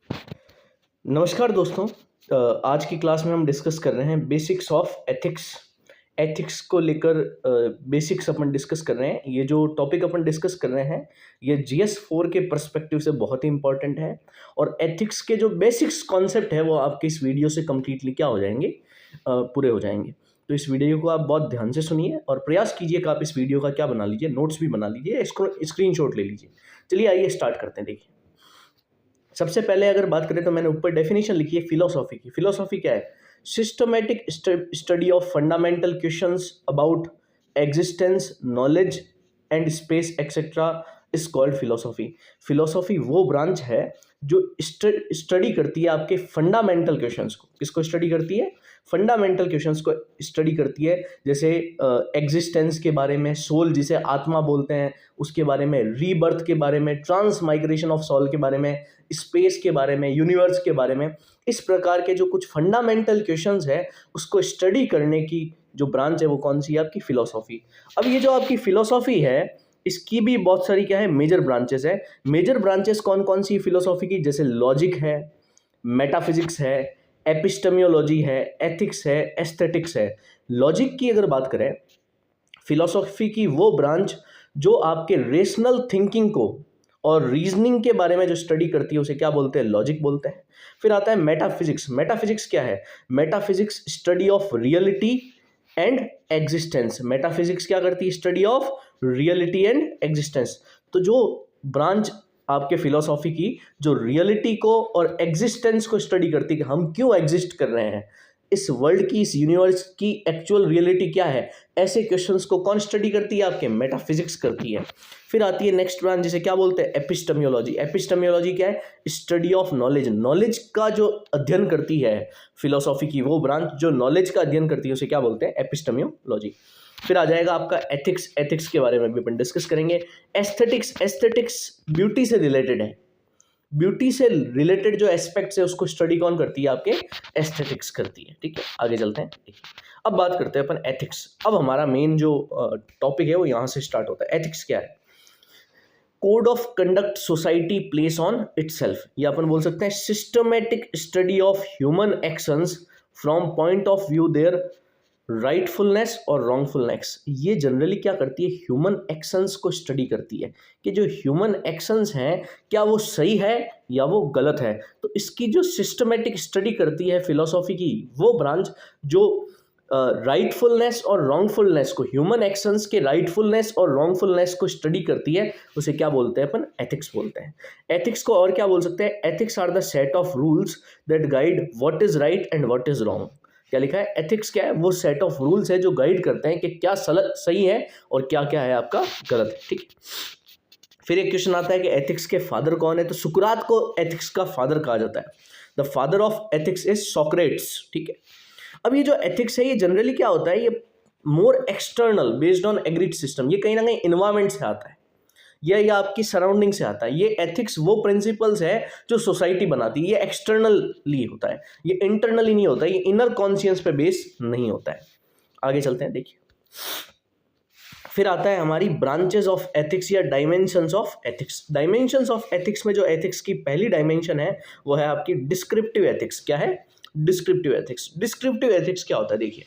नमस्कार दोस्तों। आज की क्लास में हम डिस्कस कर रहे हैं बेसिक्स ऑफ एथिक्स। एथिक्स को लेकर बेसिक्स अपन डिस्कस कर रहे हैं। ये जो टॉपिक अपन डिस्कस कर रहे हैं ये GS4 के पर्सपेक्टिव से बहुत ही इंपॉर्टेंट है और एथिक्स के जो बेसिक्स कॉन्सेप्ट है वो आपके इस वीडियो से कम्प्लीटली क्या हो जाएंगे, पूरे हो जाएंगे। तो इस वीडियो को आप बहुत ध्यान से सुनिए और प्रयास कीजिए कि आप इस वीडियो का क्या बना लीजिए, नोट्स भी बना लीजिए, इसको स्क्रीनशॉट ले लीजिए। चलिए आइए स्टार्ट करते हैं। देखिए, सबसे पहले अगर बात करें तो मैंने ऊपर डेफिनेशन लिखी है फिलोसॉफी की। फिलोसॉफी क्या है? Systematic study of fundamental questions about existence, knowledge and space etcetera is called philosophy. Philosophy वो ब्रांच है जो स्टडी करती है आपके फंडामेंटल क्वेश्चंस को। किसको स्टडी करती है? फंडामेंटल क्वेश्चंस को स्टडी करती है, जैसे एग्जिस्टेंस के बारे में, सोल जिसे आत्मा बोलते हैं उसके बारे में, रीबर्थ के बारे में, ट्रांस माइग्रेशन ऑफ सोल के बारे में, स्पेस के बारे में, यूनिवर्स के बारे में। इस प्रकार के जो कुछ फंडामेंटल क्वेश्चंस है उसको स्टडी करने की जो ब्रांच है वो कौन सी है? आपकी फिलोसॉफी। अब ये जो आपकी फिलोसॉफी है इसकी भी बहुत सारी क्या है, मेजर ब्रांचेस है। मेजर ब्रांचेस कौन कौन सी फिलोसॉफी की? जैसे लॉजिक है, मेटाफिजिक्स है, एपिस्टेमियोलॉजी है, एथिक्स है, एस्थेटिक्स है। लॉजिक की अगर बात करें, फिलोसॉफी की वो ब्रांच जो आपके रेशनल थिंकिंग को और रीजनिंग के बारे में जो स्टडी करती है उसे क्या बोलते हैं? लॉजिक बोलते हैं। फिर आता है मेटाफिजिक्स। मेटाफिजिक्स क्या है? Metaphysics study of reality and existence. Metaphysics क्या करती है? Study of reality and existence. तो जो ब्रांच आपके फिलोसॉफी की जो रियलिटी को और एग्जिस्टेंस को स्टडी करती है कि हम क्यों एग्जिस्ट कर रहे हैं, इस वर्ल्ड की, इस यूनिवर्स की एक्चुअल रियलिटी क्या है, ऐसे क्वेश्चंस को कौन स्टडी करती है? आपके मेटाफिजिक्स करती है। फिर आती है नेक्स्ट ब्रांच जिसे क्या बोलते हैं? एपिस्टेमियोलॉजी। एपिस्टेमियोलॉजी क्या है? Study of knowledge. नॉलेज का जो अध्ययन करती है फिलोसॉफी की वो ब्रांच जो नॉलेज का अध्ययन करती है उसे क्या बोलते हैं? एपिस्टेमियोलॉजी। फिर आ जाएगा आपका एथिक्स। एथिक्स के बारे में भी अपन डिस्कस करेंगे। एस्थेटिक्स। एस्थेटिक्स ब्यूटी से रिलेटेड है। ब्यूटी से रिलेटेड जो एस्पेक्ट्स है उसको स्टडी कौन करती है? आपके एस्थेटिक्स करती है। ठीक है, आगे चलते हैं। अब बात करते हैं अपन एथिक्स। अब हमारा मेन जो टॉपिक है वो यहाँ से स्टार्ट होता है। एथिक्स क्या है? Code of conduct society place on itself, या अपन बोल सकते हैं systematic study of human actions from point of view their rightfulness और रॉन्गफुलनेस। ये जनरली क्या करती है? ह्यूमन एक्शंस को स्टडी करती है कि जो ह्यूमन एक्शंस हैं क्या वो सही है या वो गलत है। तो इसकी जो सिस्टमेटिक स्टडी करती है फिलोसॉफी की वो ब्रांच जो राइटफुलनेस और रॉन्गफुलनेस को, ह्यूमन एक्शंस के राइटफुलनेस और रॉन्गफुलनेस को स्टडी करती है उसे क्या बोलते हैं? अपन एथिक्स बोलते हैं। एथिक्स को और क्या बोल सकते हैं? Ethics are the set of rules that guide what is right and what is wrong. क्या लिखा है? एथिक्स क्या है? वो सेट ऑफ रूल्स है जो गाइड करते हैं कि क्या सही है और क्या क्या है आपका गलत है। ठीक है। फिर एक क्वेश्चन आता है कि एथिक्स के फादर कौन है? तो सुकरात को एथिक्स का फादर कहा जाता है। The father of ethics is Socrates. ठीक है। अब ये जो एथिक्स है ये जनरली क्या होता है? ये more external based on agreed system. ये कहीं ना कहीं इन्वायरमेंट से आता है, ये आपकी सराउंडिंग से आता है। ये एथिक्स वो प्रिंसिपल्स है जो सोसाइटी बनाती है। ये एक्सटर्नली होता है, ये इंटरनली नहीं होता है, ये इनर कॉन्शियस पे बेस नहीं होता है। आगे चलते हैं। देखिए, फिर आता है हमारी ब्रांचेस ऑफ एथिक्स या dimensions of ethics. Dimensions of ethics में जो एथिक्स की पहली डायमेंशन है वो है आपकी डिस्क्रिप्टिव एथिक्स। क्या है? Descriptive ethics. डिस्क्रिप्टिव एथिक्स क्या होता है? देखिए,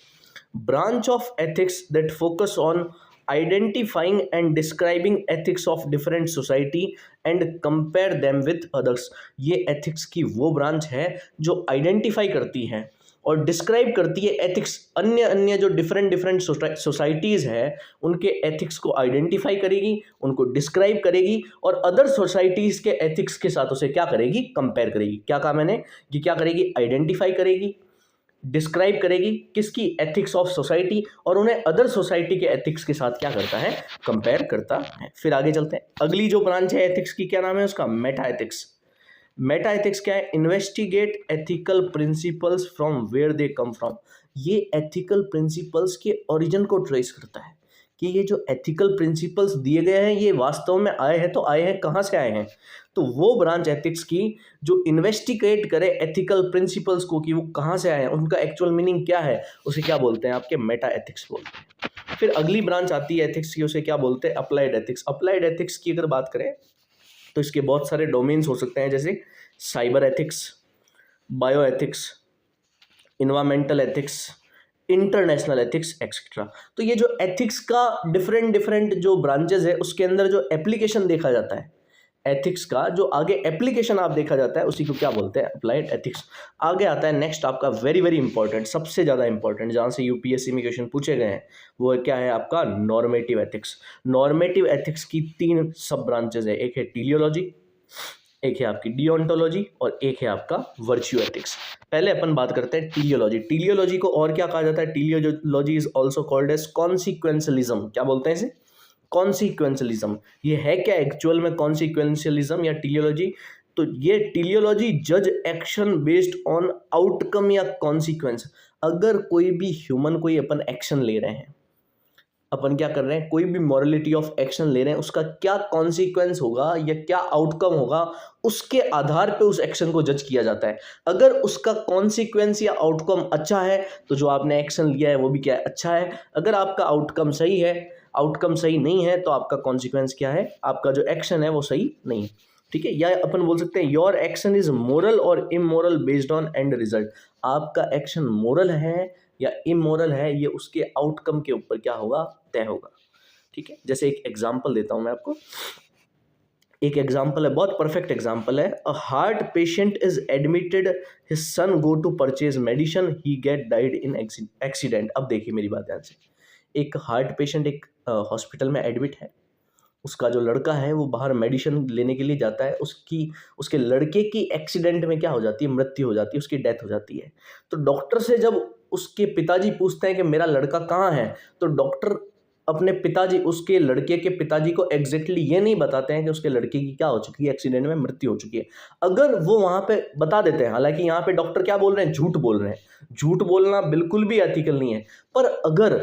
branch of ethics that focus on identifying and describing ethics of different society and compare them with others। ये ethics की वो ब्रांच है जो आइडेंटिफाई करती है और डिस्क्राइब करती है एथिक्स, अन्य जो डिफरेंट सोसाइटीज़ है उनके एथिक्स को आइडेंटिफाई करेगी, उनको डिस्क्राइब करेगी और अदर सोसाइटीज़ के एथिक्स के साथ उसे क्या करेगी? कंपेयर करेगी। क्या कहा मैंने? ये क्या करेगी? आइडेंटिफाई करेगी, डिस्क्राइब करेगी किसकी? एथिक्स ऑफ सोसाइटी, और उन्हें अदर सोसाइटी के एथिक्स के साथ क्या करता है? कंपेयर करता है। फिर आगे चलते हैं। अगली जो ब्रांच है एथिक्स की, क्या नाम है उसका? Meta ethics. मेटा एथिक्स क्या है? Investigate ethical principles from where they come from. ये एथिकल प्रिंसिपल्स के ओरिजिन को ट्रेस करता है कि ये जो एथिकल प्रिंसिपल्स दिए गए हैं ये वास्तव में आए हैं तो आए हैं कहाँ से आए हैं। तो वो ब्रांच एथिक्स की जो इन्वेस्टिगेट करे एथिकल प्रिंसिपल्स को कि वो कहाँ से आए हैं, उनका एक्चुअल मीनिंग क्या है, उसे क्या बोलते हैं? आपके मेटा एथिक्स बोलते हैं। फिर अगली ब्रांच आती है एथिक्स की, उसे क्या बोलते हैं? Applied ethics. अप्लाइड एथिक्स की अगर बात करें तो इसके बहुत सारे डोमेन्स हो सकते हैं, जैसे cyber ethics, bio ethics, environmental ethics, international ethics etcetera. तो ये जो एथिक्स का डिफरेंट डिफरेंट जो ब्रांचेस है, उसके अंदर जो एप्लीकेशन देखा जाता है एथिक्स का, जो आगे एप्लीकेशन आप देखा जाता है, उसी को क्या बोलते हैं, अप्लाइड एथिक्स। आगे आता है नेक्स्ट आपका वेरी वेरी इंपॉर्टेंट, सबसे ज़्यादा इंपॉर्टेंट, जहाँ से यूपीएससी में क्वेश्चन पूछे गए हैं, वो क्या है आपका नॉर्मेटिव एथिक्स। नॉर्मेटिव एथिक्स की 3 सब ब्रांचेस है, एक है टीलियोलॉजी, एक है आपकी डिओन्टोलॉजी, और एक है आपका वर्च्यू एथिक्स। पहले अपन बात करते हैं टीलियोलॉजी। टीलियोलॉजी को और क्या कहा जाता है, टीलियोलॉजी is also called as consequentialism. क्या बोलते हैं इसे, कॉन्सिक्वेंशलिज्म। ये है क्या एक्चुअल में कॉन्सिक्वेंशलिज्म या टीलियोलॉजी, तो ये टीलियोलॉजी जज एक्शन बेस्ड ऑन आउटकम या कॉन्सिक्वेंस। अगर कोई भी ह्यूमन कोई अपन एक्शन ले रहे हैं, अपन क्या कर रहे हैं, कोई भी मॉरलिटी ऑफ एक्शन ले रहे हैं, उसका क्या कॉन्सिक्वेंस होगा या क्या आउटकम होगा, उसके आधार पे उस एक्शन को जज किया जाता है। अगर उसका कॉन्सिक्वेंस या आउटकम अच्छा है तो जो आपने एक्शन लिया है वो भी क्या है, अच्छा है। अगर आपका आउटकम सही है, आउटकम सही नहीं है, तो आपका कॉन्सिक्वेंस क्या है, आपका जो एक्शन है वो सही नहीं है। ठीक है, या अपन बोल सकते हैं योर एक्शन इज मोरल और immoral based on and result. आपका एक्शन मोरल है या इमोरल है, ये उसके आउटकम के ऊपर क्या होगा, तय होगा। ठीक है, जैसे एक एग्जांपल देता हूं मैं आपको। एक एग्जांपल है, बहुत परफेक्ट एग्जांपल है। A heart patient is admitted, his son go to purchase medicine, he get died in accident. अब देखिए मेरी बात ध्यान से, एक हार्ट पेशेंट एक हॉस्पिटल में एडमिट है, उसका जो लड़का है वो बाहर मेडिसिन लेने के लिए जाता है, उसके लड़के की एक्सीडेंट में क्या हो जाती है, मृत्यु हो जाती है, उसकी डेथ हो जाती है। तो डॉक्टर से जब उसके पिताजी पूछते हैं कि मेरा लड़का कहाँ है, तो डॉक्टर अपने पिताजी, उसके लड़के के पिताजी को एग्जैक्टली ये नहीं बताते हैं कि उसके लड़के की क्या हो चुकी है, एक्सीडेंट में मृत्यु हो चुकी है। अगर वो वहां पे बता देते हैं, हालांकि यहाँ पे डॉक्टर क्या बोल रहे हैं, झूठ बोल रहे हैं। झूठ बोलना बिल्कुल भी एथिकल नहीं है, पर अगर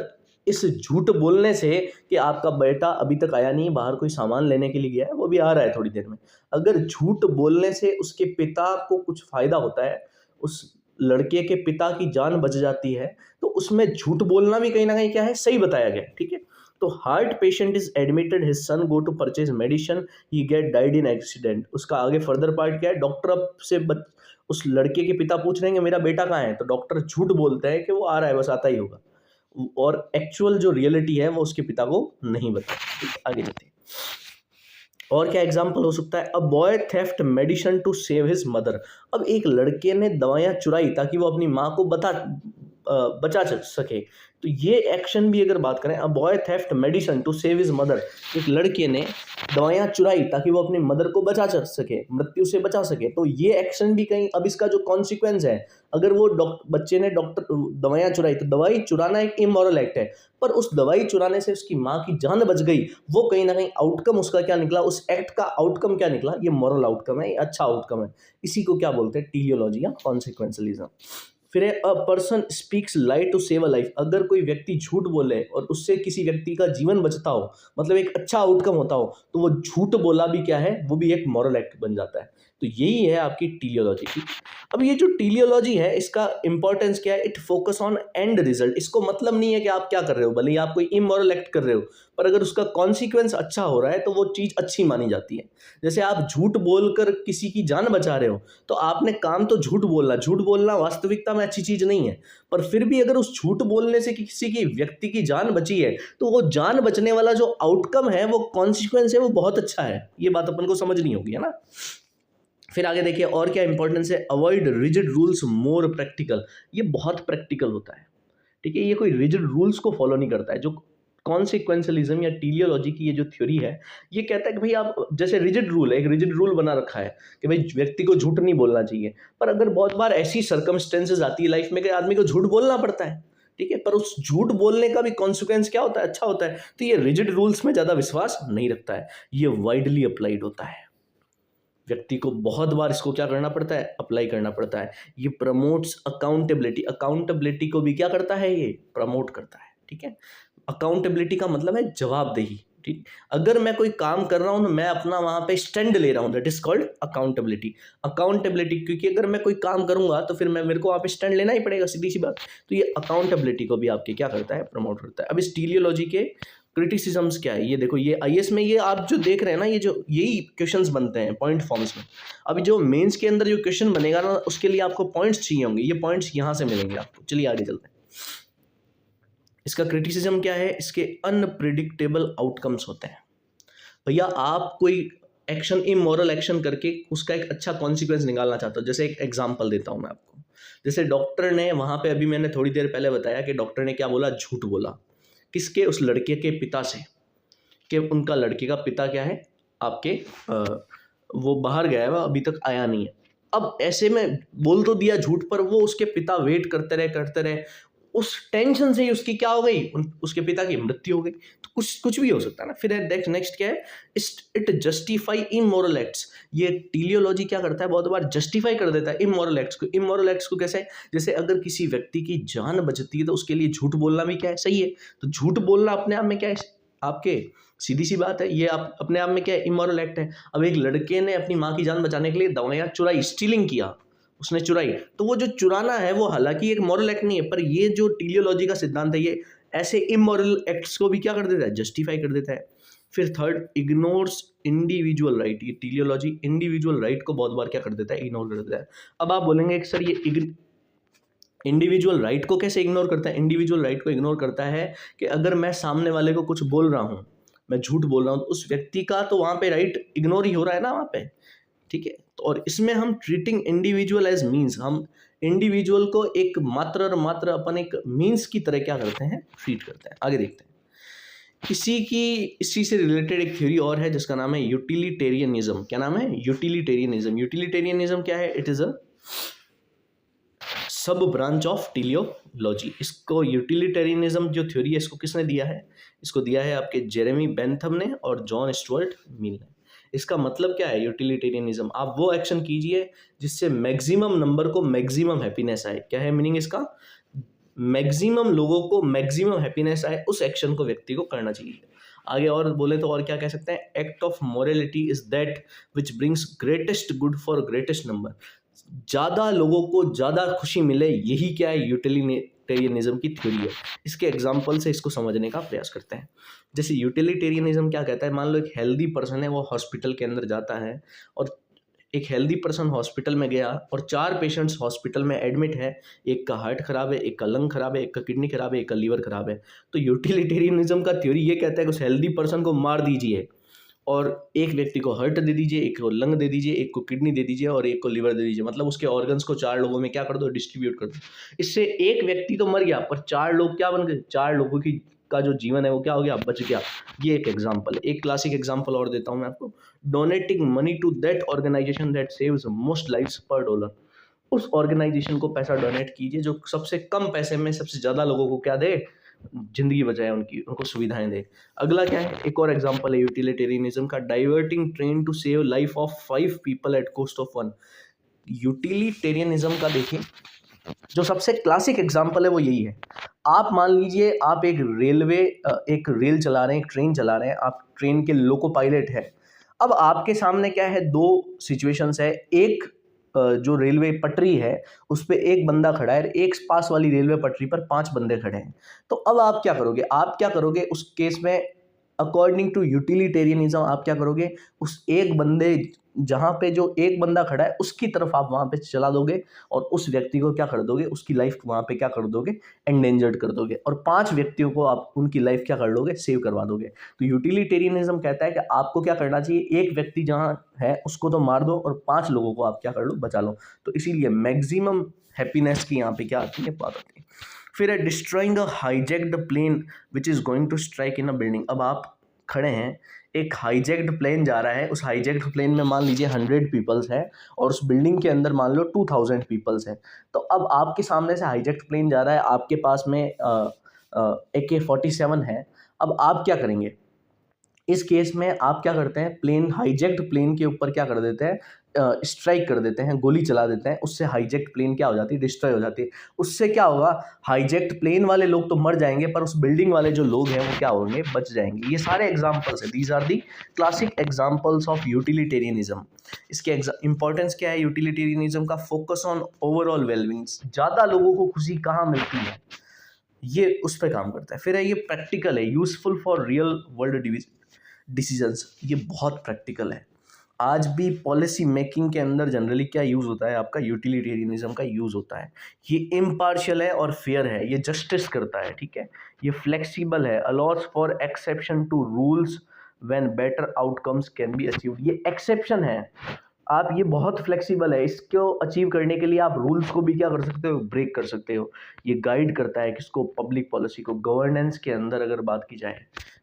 इस झूठ बोलने से कि आपका बेटा अभी तक आया नहीं, बाहर कोई सामान लेने के लिए गया है, वो भी आ रहा है थोड़ी देर में, अगर झूठ बोलने से उसके पिता को कुछ फायदा होता है, उस लड़के के पिता की जान बच जाती है, तो उसमें झूठ बोलना भी कहीं ना कहीं क्या है, सही बताया गया। ठीक है, तो heart patient is admitted, his son go to purchase medicine, he get died in accident. उसका आगे फर्दर पार्ट क्या है, डॉक्टर अब से उस लड़के के पिता पूछ रहे हैं कि मेरा बेटा कहाँ है, तो डॉक्टर झूठ बोलता है कि वो आ रहा है, बस आता ही होगा, और एक्चुअल जो रियलिटी है वो उसके पिता को नहीं बता। आगे चलते हैं, और क्या एग्जाम्पल हो सकता है, a boy theft medicine to save his mother. अब एक लड़के ने दवाइयाँ चुराई ताकि वो अपनी माँ को बचा सके। तो ये एक्शन भी अगर बात करें, a boy theft medicine to save his mother, एक लड़के ने दवाइयाँ चुराई ताकि वो अपनी मदर को बचा सके, मृत्यु से बचा सके, तो ये एक्शन भी कहीं, अब इसका जो कॉन्सिक्वेंस है, अगर वो बच्चे ने दवाइयाँ चुराई, तो दवाई चुराना एक इमोरल एक्ट है, पर उस दवाई चुराने से उसकी माँ की जान बच गई, वो कहीं ना कहीं आउटकम उसका क्या निकला, उस एक्ट का आउटकम क्या निकला, ये मॉरल आउटकम है, ये अच्छा आउटकम है। इसी को क्या बोलते हैं, टीलियोलॉजी या कॉन्सिक्वेंशलिज्म। फिर a person speaks lie to save a life. अगर कोई व्यक्ति झूठ बोले और उससे किसी व्यक्ति का जीवन बचता हो, मतलब एक अच्छा आउटकम होता हो, तो वो झूठ बोला भी क्या है, वो भी एक मॉरल एक्ट बन जाता है। तो यही है आपकी टीलियोलॉजी की। अब ये जो टीलियोलॉजी है, इसका इंपॉर्टेंस क्या है, it focus on and result. इसको मतलब नहीं है कि आप क्या कर रहे हो, भले ही आप कोई इमोरल एक्ट कर रहे हो, पर अगर उसका कॉन्सिक्वेंस अच्छा हो रहा है तो वो चीज़ अच्छी मानी जाती है। जैसे आप झूठ बोलकर किसी की जान बचा रहे हो, तो आपने काम तो झूठ बोलना वास्तविकता में अच्छी चीज़ नहीं है, पर फिर भी अगर उस झूठ बोलने से किसी की व्यक्ति की जान बची है, तो वो जान बचने वाला जो आउटकम है, वो कॉन्सिक्वेंस है, वो बहुत अच्छा है। ये बात अपन को समझनी होगी, है ना। फिर आगे देखिए और क्या इंपॉर्टेंस है, avoid rigid rules, more practical. ये बहुत प्रैक्टिकल होता है। ठीक है, ये कोई रिजिड रूल्स को फॉलो नहीं करता है। जो कॉन्सिक्वेंशलिज्म या टीलियोलॉजी की ये जो थ्योरी है, ये कहता है कि भाई आप, जैसे रिजिड रूल है, एक रिजिड रूल बना रखा है कि भाई व्यक्ति को झूठ नहीं बोलना चाहिए, पर अगर बहुत बार ऐसी सर्कमस्टेंसेज आती है लाइफ में कि आदमी को झूठ बोलना पड़ता है, ठीक है, पर उस झूठ बोलने का भी कॉन्सिक्वेंस क्या होता है, अच्छा होता है। तो ये रिजिड रूल्स में ज़्यादा विश्वास नहीं रखता है, ये वाइडली अप्लाइड होता है। व्यक्ति को बहुत बार इसको क्या करना पड़ता है, अप्लाई करना पड़ता है। ये प्रमोट्स अकाउंटेबिलिटी, अकाउंटेबिलिटी को भी क्या करता है, ये प्रमोट करता है। ठीक है, अकाउंटेबिलिटी का मतलब है जवाबदेही। ठीक, अगर मैं कोई काम कर रहा हूं तो मैं अपना वहां पे स्टैंड ले रहा हूं, that is called accountability. Accountability, क्योंकि अगर मैं कोई काम करूंगा तो फिर मेरे को वहां पे स्टैंड लेना ही पड़ेगा, सीधी सी बात। तो ये अकाउंटेबिलिटी को भी आपके क्या करता है, प्रमोट करता है। अब इस टीलियोलॉजी के क्रिटिसिज्म्स क्या है, ये देखो, ये आईएएस में ये आप जो देख रहे हैं ना, ये जो यही क्वेश्चंस बनते हैं पॉइंट फॉर्म्स में। अभी जो मेंस के अंदर जो क्वेश्चन बनेगा ना, उसके लिए आपको पॉइंट्स चाहिए होंगे, ये पॉइंट्स यहाँ से मिलेंगे आपको। चलिए आगे चलते हैं। इसका क्रिटिसिज्म क्या है, इसके अनप्रिडिक्टेबल आउटकम्स होते हैं। भैया आप कोई एक्शन, इमोरल एक्शन करके उसका एक अच्छा कॉन्सिक्वेंस निकालना चाहते हो। जैसे एक एग्जांपल देता हूं मैं आपको, जैसे डॉक्टर ने वहां पे, अभी मैंने थोड़ी देर पहले बताया कि डॉक्टर ने क्या बोला, झूठ बोला। किसके, उस लड़के के पिता से, कि उनका लड़के का पिता क्या है आपके वो बाहर गया है, वो अभी तक आया नहीं है। अब ऐसे में बोल तो दिया झूठ, पर वो उसके पिता वेट करते रहे, उस टेंशन से ही उसकी क्या हो गई, उसके पिता की मृत्यु हो गई। तो कुछ भी हो सकता है ना। फिर नेक्स्ट क्या है, इट जस्टिफाई इमोरल एक्ट्स। ये टीलियोलॉजी क्या करता है, बहुत बार जस्टिफाई कर देता है इमोरल एक्ट्स को। इमोरल एक्ट्स को कैसे, जैसे अगर किसी व्यक्ति की जान बचती है तो उसके लिए झूठ बोलना भी क्या है, सही है। तो झूठ बोलना अपने आप में क्या है आपके, सीधी सी बात है, ये आप अपने आप में क्या है, इमोरल एक्ट है। अब एक लड़के ने अपनी माँ की जान बचाने के लिए दवाइयाँ चुराई, स्टीलिंग किया, उसने चुराई, तो वो जो चुराना है वो हालांकि एक मॉरल एक्ट नहीं है, पर ये जो टीलियोलॉजी का सिद्धांत है, ये ऐसे इमोरल एक्ट्स को भी क्या कर देता है, जस्टिफाई कर देता है। फिर थर्ड, इग्नोर्स इंडिविजुअल राइट। ये टीलियोलॉजी इंडिविजुअल राइट को बहुत बार क्या कर देता है, इग्नोर कर देता है। अब आप बोलेंगे कि सर ये इंडिविजुअल राइट को कैसे इग्नोर करता है। इंडिविजुअल राइट को इग्नोर करता है कि अगर मैं सामने वाले को कुछ बोल रहा हूँ, मैं झूठ बोल रहा हूँ, तो उस व्यक्ति का तो वहाँ पे राइट इग्नोर ही हो रहा है ना वहाँ पे, ठीक है। तो और इसमें हम ट्रीटिंग इंडिविजुअल एज मीन्स, हम इंडिविजुअल को एक मात्र अपन एक मीन्स की तरह क्या करते हैं, ट्रीट करते हैं। आगे देखते हैं। इसी से रिलेटेड एक थ्योरी और है जिसका नाम है यूटिलिटेरियनिज्म। क्या नाम है, यूटिलिटेरियनिज्म। यूटिलिटेरियनिज्म क्या है, इट इज अ सब ब्रांच ऑफ टीलियोलॉजी। इसको यूटिलिटेरियनिज्म जो थ्योरी है, इसको किसने दिया है, इसको दिया है आपके जेरेमी बेंथम ने और जॉन स्टुअर्ट मिल ने। इसका मतलब क्या है यूटिलिटेरियनिज्म, आप वो एक्शन कीजिए जिससे मैक्सिमम नंबर को मैक्सिमम हैप्पीनेस आए। क्या है मीनिंग इसका, मैक्सिमम लोगों को मैक्सिमम हैप्पीनेस आए, उस एक्शन को व्यक्ति को करना चाहिए। आगे और बोले तो और क्या कह सकते हैं, act of morality is that which brings greatest good for greatest number. ज़्यादा लोगों को ज़्यादा खुशी मिले, यही क्या है, यूटिलिटेरियनिज्म की थ्योरी है। इसके एग्जाम्पल से इसको समझने का प्रयास करते हैं। जैसे यूटिलिटेरियनिज्म क्या कहता है, मान लो एक हेल्दी पर्सन है, वो हॉस्पिटल के अंदर जाता है, और एक हेल्दी पर्सन हॉस्पिटल में गया और 4 पेशेंट्स हॉस्पिटल में एडमिट है, एक का हार्ट खराब है, एक का लंग खराब है, एक का किडनी खराब है, एक का लीवर खराब है। तो यूटिलिटेरियनिज्म का थ्योरी ये कहता है कि उस हेल्दी पर्सन को मार दीजिए और एक व्यक्ति को हार्ट दे दीजिए, एक को लंग दे दीजिए, एक को किडनी दे दीजिए और एक को लीवर दे दीजिए। मतलब उसके ऑर्गन्स को 4 लोगों में क्या कर दो, डिस्ट्रीब्यूट कर दो। इससे एक व्यक्ति तो मर गया, पर 4 लोग क्या बन गए, 4 लोगों की का जो जीवन है वो क्या हो गया, बच गया। ये एक एग्जांपल है। एक क्लासिक एग्जांपल और देता हूं मैं आपको, donating money to that organization that saves most lives per dollar. उस ऑर्गेनाइजेशन को पैसा डोनेट कीजिए जो सबसे कम पैसे में सबसे ज्यादा लोगों को क्या दे, जिंदगी बचाए, उनको सुविधाएं दे। अगला क्या है, एक और एग्जांपल है यूटिलिटेरियनिज्म का, diverting train to save life of 5 people at cost of 1। Utilitarianism का देखिए जो सबसे क्लासिक एग्जांपल है वो यही है। आप मान लीजिए आप एक रेल चला रहे हैं, एक ट्रेन चला रहे हैं, आप ट्रेन के लोको पायलट है। अब आपके सामने क्या है, 2 सिचुएशंस है। एक जो रेलवे पटरी है उस पे एक बंदा खड़ा है, एक पास वाली रेलवे पटरी पर 5 बंदे खड़े हैं। तो अब आप क्या करोगे उस केस में, अकॉर्डिंग टू यूटिलिटेरियनिज्म आप क्या करोगे, उस एक बंदे, जहां पे जो एक बंदा खड़ा है उसकी तरफ आप वहां पे चला दोगे और उस व्यक्ति को क्या कर दोगे, उसकी लाइफ वहां पे क्या कर दोगे, एंडेंजर्ड कर दोगे, और 5 व्यक्तियों को आप उनकी लाइफ क्या कर लोगे, सेव करवा दोगे। तो यूटिलिटेरियनिज्म कहता है कि आपको क्या करना चाहिए, एक व्यक्ति जहां है उसको तो मार दो और 5 लोगों को आप क्या कर लो, बचा लो। तो इसीलिए मैक्सिमम हैप्पीनेस की यहाँ पे क्या आती है, बात आती है। फिर है destroying a hijacked plane which is going to strike in a building. अब आप खड़े हैं, एक हाईजैक्ड प्लेन जा रहा है, उस हाईजैक्ड प्लेन में मान लीजिए 100 पीपल्स है और उस बिल्डिंग के अंदर मान लो 2000 पीपल्स है। तो अब आपके सामने से हाईजैक्ड प्लेन जा रहा है, आपके पास में AK-47 है। अब आप क्या करेंगे, इस केस में आप क्या करते हैं, प्लेन, हाईजैक्ड प्लेन के ऊपर क्या कर देते हैं, स्ट्राइक कर देते हैं, गोली चला देते हैं। उससे हाईजैक्ड प्लेन क्या हो जाती है, डिस्ट्रॉय हो जाती है। उससे क्या होगा, हाईजैक्ड प्लेन वाले लोग तो मर जाएंगे पर उस बिल्डिंग वाले जो लोग हैं वो क्या होंगे, बच जाएंगे। ये सारे एग्जांपल्स है, these are the classic examples of utilitarianism. इसके इंपॉर्टेंस क्या है यूटिलिटेरियनिज्म का, फोकस ऑन ओवरऑल वेलबींग। ज़्यादा लोगों को खुशी कहाँ मिलती है, ये उस पर काम करता है। फिर है ये प्रैक्टिकल है, useful for real world decisions, ये बहुत प्रैक्टिकल है। आज भी पॉलिसी मेकिंग के अंदर जनरली क्या यूज़ होता है, आपका यूटिलिटेरियनिज्म का यूज़ होता है। ये इम्पार्शियल है और फेयर है, ये जस्टिस करता है, ठीक है। ये फ्लेक्सिबल है, allows for exception to rules when better outcomes can be achieved. ये एक्सेप्शन है, आप ये बहुत फ्लेक्सिबल है, इसको अचीव करने के लिए आप रूल्स को भी क्या कर सकते हो, ब्रेक कर सकते हो। ये गाइड करता है किसको, पब्लिक पॉलिसी को। गवर्नेंस के अंदर अगर बात की जाए,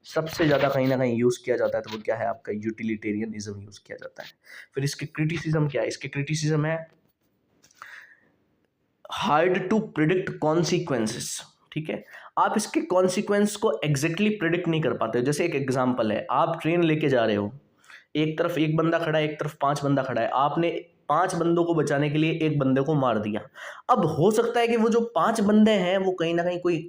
सबसे ज़्यादा कहीं ना कहीं यूज़ किया जाता है तो वो क्या है, आपका यूटिलिटेरियनिज्म यूज़ किया जाता है। फिर इसके क्रिटिसिज्म क्या है, इसके क्रिटिसिज्म है हार्ड टू प्रिडिक्ट कॉन्सिक्वेंसेस, ठीक है। आप इसके कॉन्सिक्वेंस को एग्जैक्टली प्रिडिक्ट नहीं कर पाते हो। जैसे एक एग्जांपल है, आप ट्रेन लेके जा रहे हो, एक तरफ एक बंदा खड़ा है, एक तरफ 5 बंदा खड़ा है, आपने 5 बंदों को बचाने के लिए एक बंदे को मार दिया। अब हो सकता है कि वो जो 5 बंदे हैं वो कहीं ना कहीं कोई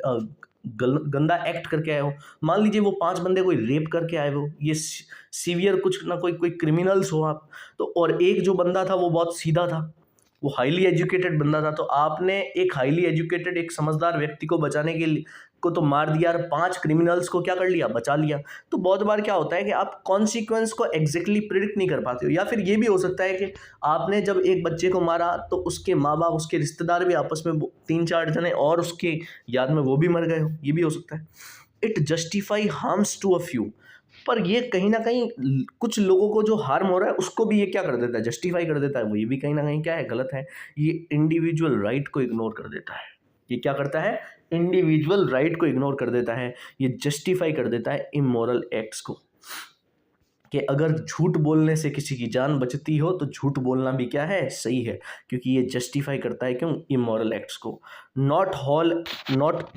गंदा एक्ट करके आए हो। मान लीजिए वो 5 बंदे कोई रेप करके आए हो, ये सीवियर कुछ ना कोई क्रिमिनल्स हो आप तो, और एक जो बंदा था वो बहुत सीधा था, वो हाईली एजुकेटेड बंदा था, तो आपने एक हाईली एजुकेटेड एक समझदार व्यक्ति को बचाने के लिए को तो मार दिया और 5 क्रिमिनल्स को क्या कर लिया, बचा लिया। तो बहुत बार क्या होता है कि आप कॉन्सिक्वेंस को एग्जैक्टली प्रिडिक्ट नहीं कर पाते हो। या फिर ये भी हो सकता है कि आपने जब एक बच्चे को मारा तो उसके माँ बाप, उसके रिश्तेदार भी आपस में 3-4 जने और उसके याद में वो भी मर गए हो, ये भी हो सकता है। It justify harms to a few, पर ये कहीं ना कहीं कुछ लोगों को जो हार्म हो रहा है उसको भी ये क्या कर देता है, जस्टिफाई कर देता है। वो ये भी कहीं ना कहीं क्या है, गलत है। ये इंडिविजुअल राइट को इग्नोर कर देता है। ये क्या करता है, इंडिविजुअल राइट को इग्नोर कर देता है। ये जस्टिफाई कर देता है इमोरल एक्ट्स को, कि अगर झूठ बोलने से किसी की जान बचती हो तो झूठ बोलना भी क्या है, सही है, क्योंकि ये जस्टिफाई करता है क्यों, इमोरल एक्ट्स को। Not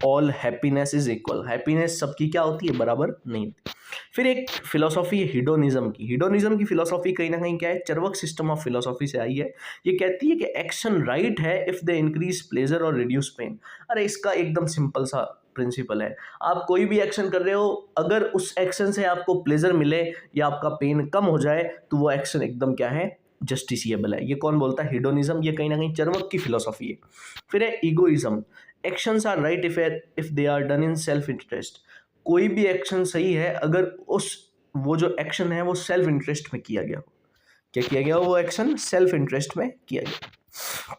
all happiness is equal, happiness सबकी क्या होती है, बराबर नहीं होती। फिर एक फिलोसॉफी है हिडोनिज्म की। हिडोनिज्म की फिलोसॉफी कहीं ना कहीं क्या है, चर्वक सिस्टम ऑफ फिलोसॉफी से आई है। ये कहती है कि एक्शन राइट है इफ दे इंक्रीज प्लेजर और रिड्यूस पेन। अरे इसका एकदम सिंपल सा प्रिंसिपल है, आप कोई भी एक्शन कर रहे हो, अगर उस एक्शन से आपको प्लेजर मिले या आपका पेन कम हो जाए तो वो एक्शन एकदम क्या है, जस्टिसिएबल है। ये कौन बोलता है, हिडोनिज्म। ये कहीं ना कहीं चर्वक की फिलोसॉफी है। फिर है egoism. Actions are right if they are done in self interest. कोई भी एक्शन सही है अगर वो जो एक्शन है वो सेल्फ इंटरेस्ट में किया गया हो। क्या किया गया हो, वो एक्शन सेल्फ इंटरेस्ट में किया गया।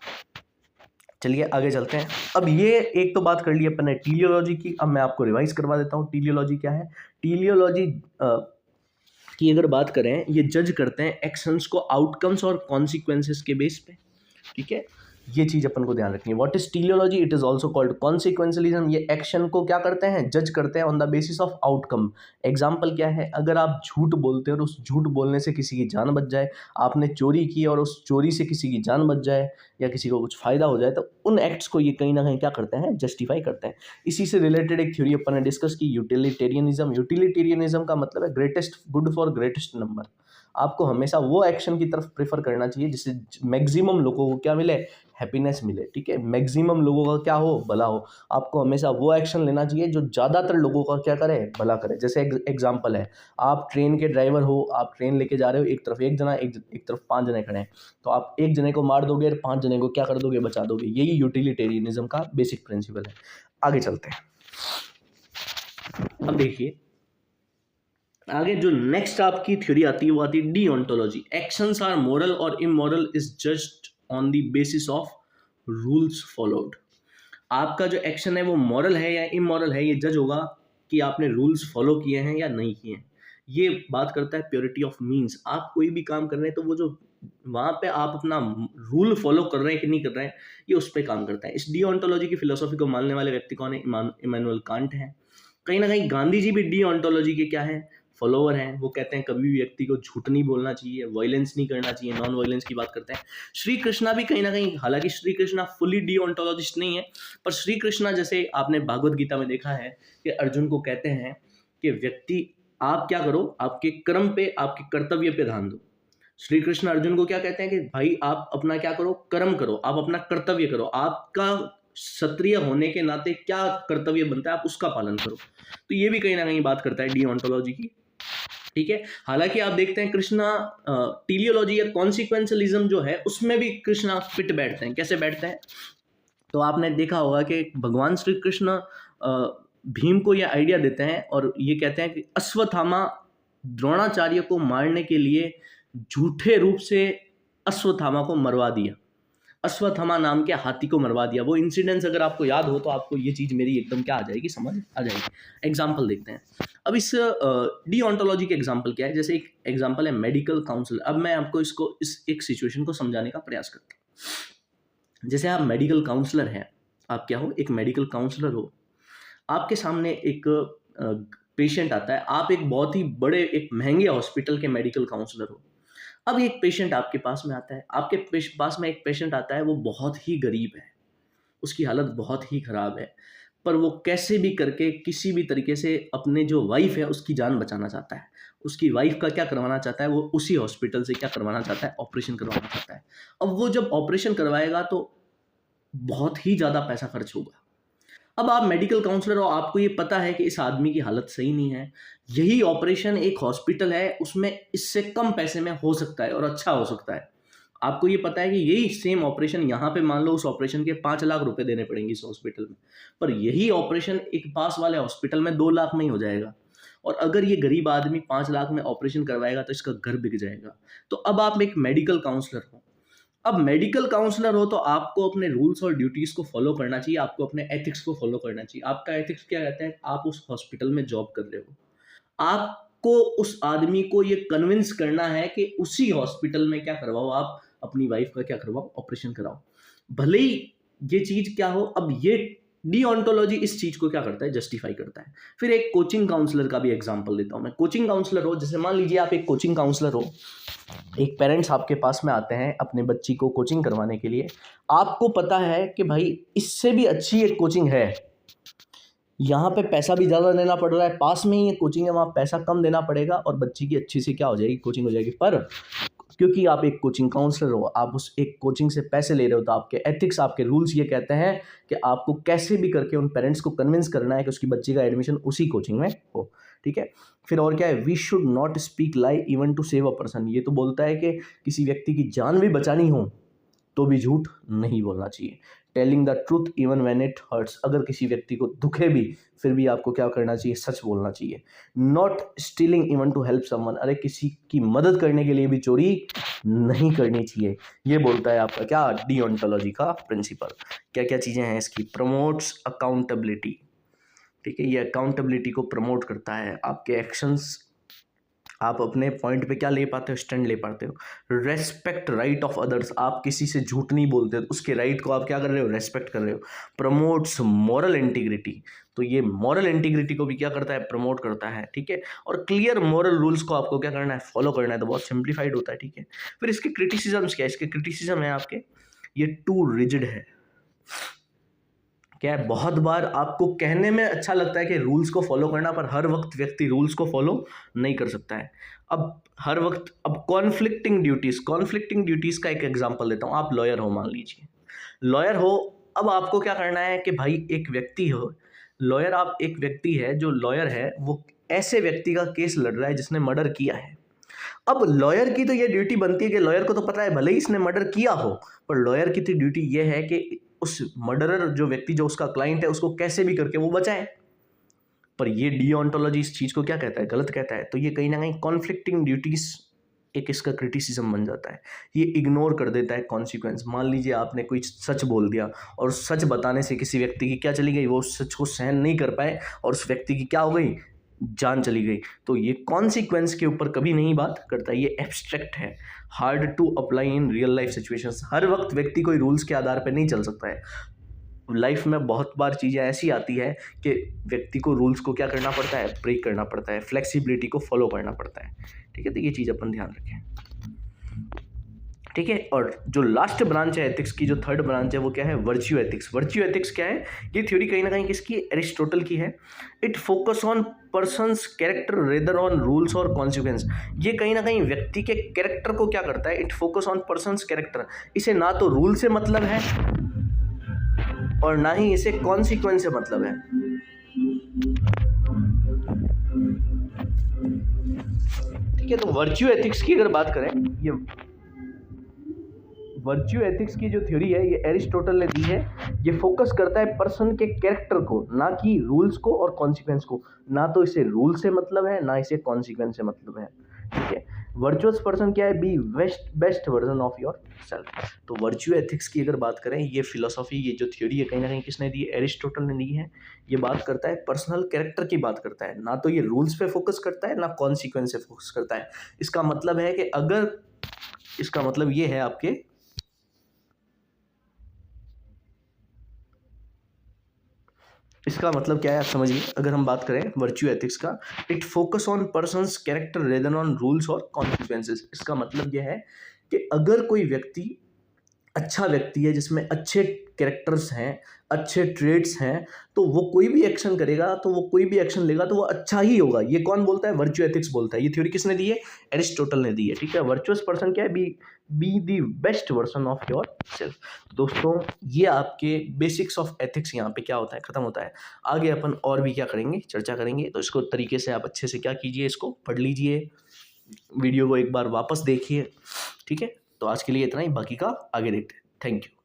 चलिए आगे चलते हैं। अब ये एक तो बात कर ली अपन ने टीलियोलॉजी की, अब मैं आपको रिवाइज करवा देता हूँ टीलियोलॉजी क्या है। टीलियोलॉजी की अगर बात करें, ये जज करते हैं एक्शंस को आउटकम्स और कॉन्सिक्वेंसेस के बेस पे, ठीक है। ये चीज अपन को ध्यान रखनी है। What is teleology, it is also called consequentialism. ये एक्शन को क्या करते हैं, जज करते हैं on the basis of outcome. Example क्या है, अगर आप झूठ बोलते हो और उस झूठ बोलने से किसी की जान बच जाए, आपने चोरी की और उस चोरी से किसी की जान बच जाए या किसी को कुछ फायदा हो जाए, तो उन एक्ट्स को ये कहीं ना कहीं क्या करते हैं, जस्टिफाई करते हैं। इसी से रिलेटेड एक थ्योरी अपन ने डिस्कस की, यूटिलिटेरियनिज्म। यूटिलिटेरियनिज्म का मतलब है greatest good for greatest number. आपको हमेशा वो एक्शन की तरफ प्रेफर करना चाहिए जिससे मैक्सिमम लोगों को क्या मिले, हैप्पीनेस मिले, ठीक है। मैक्सिमम लोगों का क्या हो, भला हो। आपको हमेशा वो एक्शन लेना चाहिए जो ज़्यादातर लोगों का क्या करे, भला करे। जैसे एग्जांपल है, आप ट्रेन के ड्राइवर हो, आप ट्रेन लेके जा रहे हो, एक तरफ एक जना, एक तरफ 5 जने खड़े हैं, तो आप एक जने को मार दोगे और 5 जने को क्या कर दोगे, बचा दोगे। यही यूटिलिटेरियनिज्म का बेसिक प्रिंसिपल है। आगे चलते हैं। अब देखिए आगे जो नेक्स्ट आपकी थ्योरी आती है वो आती है डीओंटोलॉजी। एक्शंस आर मोरल और immoral is judged on the basis of rules followed. आपका जो एक्शन है वो मॉरल है या इमोरल है, ये जज होगा कि आपने रूल्स फॉलो किए हैं या नहीं किए हैं। ये बात करता है प्योरिटी ऑफ मीन्स। आप कोई भी काम कर रहे हैं तो वो जो वहाँ पे आप अपना रूल फॉलो कर रहे हैं कि नहीं कर रहे हैं, ये उस पर काम करता है। इस डीओंटोलॉजी की फिलोसॉफी को मानने वाले व्यक्ति कौन है, इमैनुअल कांट है। कहीं ना कहीं गांधी जी भी डीओंटोलॉजी के क्या है, फॉलोवर हैं। वो कहते हैं कभी भी व्यक्ति को झूठ नहीं बोलना चाहिए, वायलेंस नहीं करना चाहिए, नॉन वायलेंस की बात करते हैं। श्री कृष्णा भी कहीं ना कहीं, हालांकि श्री कृष्णा फुली डीओंटोलॉजिस्ट नहीं है, पर श्री कृष्णा जैसे आपने भागवत गीता में देखा है कि अर्जुन को कहते हैं कि व्यक्ति आप क्या करो, आपके कर्म पे, आपके कर्तव्य पे ध्यान दो। श्री कृष्ण अर्जुन को क्या कहते हैं कि भाई आप अपना क्या करो, कर्म करो, आप अपना कर्तव्य करो, आपका क्षत्रिय होने के नाते क्या कर्तव्य बनता है आप उसका पालन करो। तो ये भी कहीं ना कहीं बात करता है डीओंटोलॉजी की, ठीक है। हालांकि आप देखते हैं कृष्णा टीलियोलॉजी या कॉन्सिक्वेंशलिज्म जो है उसमें भी कृष्णा फिट बैठते हैं। कैसे बैठते हैं, तो आपने देखा होगा कि भगवान श्री कृष्ण भीम को ये आइडिया देते हैं और ये कहते हैं कि अश्वत्थामा द्रोणाचार्य को मारने के लिए झूठे रूप से अश्वत्थामा को मरवा दिया, अश्वत्थामा नाम के हाथी को मरवा दिया। वो इंसिडेंट्स अगर आपको याद हो तो आपको ये चीज़ मेरी एकदम क्या आ जाएगी, समझ आ जाएगी। एग्जाम्पल देखते हैं। अब इस डीओंटोलॉजी के एग्जाम्पल क्या है, जैसे एक एग्जाम्पल है मेडिकल काउंसलर। अब मैं आपको इसको इस एक सिचुएशन को समझाने का प्रयास करता हूँ। जैसे आप मेडिकल काउंसलर हैं, आप क्या हो, एक मेडिकल काउंसलर हो, आपके सामने एक पेशेंट आता है, आप एक बहुत ही बड़े एक महंगे हॉस्पिटल के मेडिकल काउंसलर हो। अब एक पेशेंट आपके पास में आता है, आपके पास में एक पेशेंट आता है, वो बहुत ही गरीब है, उसकी हालत बहुत ही खराब है, पर वो कैसे भी करके किसी भी तरीके से अपने जो वाइफ है उसकी जान बचाना चाहता है। उसकी वाइफ का क्या करवाना चाहता है, वो उसी हॉस्पिटल से क्या करवाना चाहता है, ऑपरेशन करवाना चाहता है। अब वो जब ऑपरेशन करवाएगा तो बहुत ही ज़्यादा पैसा खर्च होगा। अब आप मेडिकल काउंसलर हो, आपको ये पता है कि इस आदमी की हालत सही नहीं है, यही ऑपरेशन एक हॉस्पिटल है उसमें इससे कम पैसे में हो सकता है और अच्छा हो सकता है। आपको ये पता है कि यही सेम ऑपरेशन यहाँ पे मान लो उस ऑपरेशन के 5 लाख रुपए देने पड़ेंगे इस हॉस्पिटल में, पर यही ऑपरेशन एक पास वाले हॉस्पिटल में 2 लाख में ही हो जाएगा। और अगर ये गरीब आदमी 5 लाख में ऑपरेशन करवाएगा तो इसका घर बिक जाएगा। तो अब आप एक मेडिकल काउंसलर हो, अब मेडिकल काउंसलर हो तो आपको अपने रूल्स और ड्यूटीज को फॉलो करना चाहिए, आपको अपने एथिक्स को फॉलो करना चाहिए। आपका एथिक्स क्या कहता है, आप उस हॉस्पिटल में जॉब कर रहे हो, आपको उस आदमी को ये कन्विंस करना है कि उसी हॉस्पिटल में क्या करवाओ, आप अपनी वाइफ का क्या करवाओ, ऑपरेशन कराओ, भले ही ये चीज क्या हो। अब ये डीओंटोलॉजी इस चीज को क्या करता है, जस्टिफाई करता है। फिर एक कोचिंग काउंसलर का भी एग्जांपल देता हूं मैं। कोचिंग काउंसलर हो, जैसे मान लीजिए आप एक कोचिंग काउंसलर हो, एक पेरेंट्स आपके पास में आते हैं अपने बच्ची को कोचिंग करवाने के लिए। आपको पता है कि भाई इससे भी अच्छी एक कोचिंग है, यहाँ पे पैसा भी ज़्यादा देना पड़ रहा है, पास में ही एक कोचिंग है, वहाँ पैसा कम देना पड़ेगा और बच्ची की अच्छी से क्या हो जाएगी, कोचिंग हो जाएगी। पर क्योंकि आप एक कोचिंग काउंसलर हो, आप उस एक कोचिंग से पैसे ले रहे हो, तो आपके एथिक्स, आपके रूल्स ये कहते हैं कि आपको कैसे भी करके उन पेरेंट्स को कन्विंस करना है कि उसकी बच्ची का एडमिशन उसी कोचिंग में हो। ठीक है। फिर और क्या है, we should not speak lie even to save a person. ये तो बोलता है कि किसी व्यक्ति की जान भी बचानी हो तो भी झूठ नहीं बोलना चाहिए। Telling the truth even when it hurts, अगर किसी व्यक्ति को दुखे भी फिर भी आपको क्या करना चाहिए, सच बोलना चाहिए। Not stealing even to help someone, अरे किसी की मदद करने के लिए भी चोरी नहीं करनी चाहिए। ये बोलता है आपका क्या, डीओंटोलॉजी का प्रिंसिपल। क्या क्या चीज़ें हैं इसकी, प्रमोट्स अकाउंटेबिलिटी। ठीक है, ये अकाउंटेबिलिटी को प्रमोट करता है। आपके एक्शंस, आप अपने पॉइंट पे क्या ले पाते हो, स्टैंड ले पाते हो। रेस्पेक्ट राइट ऑफ अदर्स, आप किसी से झूठ नहीं बोलते, उसके राइट को आप क्या कर रहे हो, रेस्पेक्ट कर रहे हो। प्रमोट्स मॉरल इंटीग्रिटी, तो ये मॉरल इंटीग्रिटी को भी क्या करता है, प्रमोट करता है। ठीक है। और क्लियर मॉरल रूल्स को आपको क्या करना है, फॉलो करना है। तो बहुत सिंप्लीफाइड होता है। ठीक है। फिर इसके क्रिटिसिज्म्स क्या है, इसके क्रिटिसिज्म है आपके, ये टू रिजिड है। क्या है, बहुत बार आपको कहने में अच्छा लगता है कि रूल्स को फॉलो करना, पर हर वक्त व्यक्ति रूल्स को फॉलो नहीं कर सकता है। अब हर वक्त, अब कॉन्फ्लिक्टिंग ड्यूटीज़ का एक एग्जांपल देता हूँ। आप लॉयर हो, मान लीजिए लॉयर हो, अब आपको क्या करना है कि भाई एक व्यक्ति हो लॉयर, आप एक व्यक्ति है जो लॉयर है, वो ऐसे व्यक्ति का केस लड़ रहा है जिसने मर्डर किया है। अब लॉयर की तो ये ड्यूटी बनती है कि लॉयर को तो पता है भले ही इसने मर्डर किया हो, पर लॉयर की तो ड्यूटी ये है कि उस मर्डरर जो व्यक्ति, जो उसका क्लाइंट है, उसको कैसे भी करके वो बचाए। पर ये डीओंटोलॉजी इस चीज को क्या कहता है, गलत कहता है। तो ये कहीं ना कहीं कॉन्फ्लिक्टिंग ड्यूटीज एक इसका क्रिटिसिज्म बन जाता है। ये इग्नोर कर देता है कॉन्सिक्वेंस। मान लीजिए आपने कोई सच बोल दिया और सच बताने से किसी व्यक्ति की क्या चली गई, वो सच को सहन नहीं कर पाए और उस व्यक्ति की क्या हो गई, जान चली गई। तो ये कॉन्सिक्वेंस के ऊपर कभी नहीं बात करता, ये एब्स्ट्रैक्ट है, hard to apply in real life situations. हर वक्त व्यक्ति कोई रूल्स के आधार पर नहीं चल सकता है। लाइफ में बहुत बार चीज़ें ऐसी आती है कि व्यक्ति को रूल्स को क्या करना पड़ता है, ब्रेक करना पड़ता है, फ्लेक्सिबिलिटी को फॉलो करना पड़ता है। ठीक है। तो ये चीज़ अपन ध्यान रखें। ठीक है। और जो लास्ट ब्रांच है एथिक्स की, जो थर्ड ब्रांच है, वो क्या है, वर्च्यू एथिक्स। वर्च्यू एथिक्स क्या है, ये थ्योरी कहीं ना कहीं किसकी, एरिस्टोटल की है। It focus on persons character rather on rules और कॉन्सिक्वेंस। ये कहीं ना कहीं व्यक्ति के कैरेक्टर को क्या करता है, it focus on persons character. इसे ना तो रूल से मतलब है और ना ही इसे कॉन्सिक्वेंस से मतलब है। ठीक है। तो वर्च्यू एथिक्स की अगर बात करें, ये वर्च्यू एथिक्स की जो थ्योरी है ये एरिस्टोटल ने दी है। ये फोकस करता है पर्सन के कैरेक्टर को, ना कि रूल्स को और कॉन्सिक्वेंस को। ना तो इसे रूल से मतलब है, ना इसे कॉन्सिक्वेंस से मतलब है। ठीक है, वर्चुअस पर्सन क्या है? B best version of your self. तो वर्च्यू एथिक्स की अगर बात करें, ये फिलोसॉफी, ये जो थ्योरी है, कहीं ना कहीं किसने दी है? एरिस्टोटल ने दी है। ये बात करता है पर्सनल कैरेक्टर की बात करता है, ना तो ये रूल्स पे फोकस करता है, ना कॉन्सिक्वेंस से फोकस करता है। इसका मतलब है कि अगर, इसका मतलब ये है आपके, इसका मतलब क्या है आप समझिए। अगर हम बात करें वर्च्यू एथिक्स का, it focus on persons character rather on rules और कॉन्सिक्वेंसेस। इसका मतलब यह है कि अगर कोई व्यक्ति अच्छा व्यक्ति है, जिसमें अच्छे कैरेक्टर्स हैं, अच्छे ट्रेड्स हैं, तो वो कोई भी एक्शन करेगा, तो वो कोई भी एक्शन लेगा तो वो अच्छा ही होगा। ये कौन बोलता है? वर्च्यू एथिक्स बोलता है। ये थ्योरी किसने दी है? एरिस्टोटल ने दी है। ठीक है, वर्चुअस पर्सन क्या है? Be the best version of your self. दोस्तों, ये आपके बेसिक्स ऑफ एथिक्स यहाँ पे क्या होता है, खत्म होता है। आगे अपन और भी क्या करेंगे, चर्चा करेंगे। तो इसको तरीके से आप अच्छे से क्या कीजिए, इसको पढ़ लीजिए, वीडियो को एक बार वापस देखिए। ठीक है, तो आज के लिए इतना ही, बाकी का आगे देखते हैं। Thank you.